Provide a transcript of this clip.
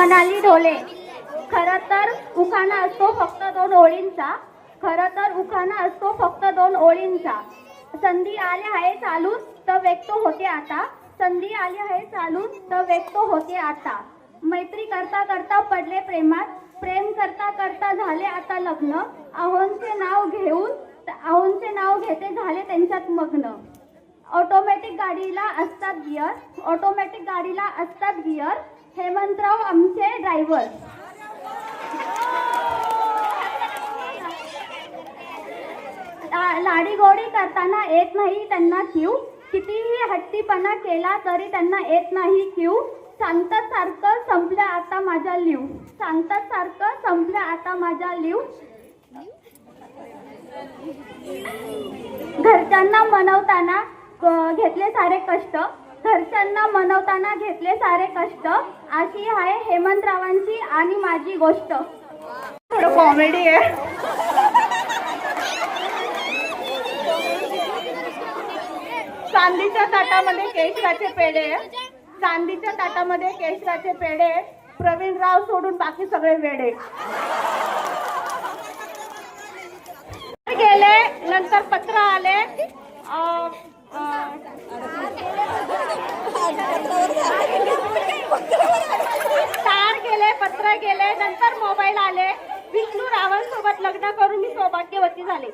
मनाली ढोले. खरं तर उखाणा असतो फक्त 2 ओळींचा. खरं तर उखाणा असतो फक्त 2 ओळींचा. संधी आली आहे चालून तर व्यक्त होते आता. संधी आली आहे चालून तर व्यक्त होते आता. मैत्री करता करता पडले प्रेमात. प्रेम करता करता झाले आता लग्न. आहोंचे नाव घेते झाले त्यांच्यात मग्न. ऑटोमॅटिक गाडीला असतात गिअर. ऑटोमॅटिक गाडीला असतात गिअर. हेमंतराव आमचे ड्रायव्हर. लाडीगोडी करताना येत नाही त्यांना क्यू. कितीही हट्टीपणा केला तरी त्यांना येत नाही क्यू. सांगतात सारखं संपलं आता माझा लिव. सांगतात सारखं संपलं आता माझा लिव. घरच्यांना मनवताना घेतले सारे कष्ट. घरच्यांना मनवताना घेतले सारे कष्ट. अशी आहे हेमंतरावांची आणि माझी गोष्ट. थोडं कॉमेडी आहे. चांदीच्या ताटामध्ये केशराचे पेढे. चांदीच्या ताटामध्ये केशराचे पेढे. प्रवीणराव सोडून बाकी सगळे वेडे. गेले नंतर पत्र आले. तार गेले, पत्र गेले, नंतर मोबाईल आले. विष्णू रावण सोबत लग्न करून मी सौभाग्यवती झाले.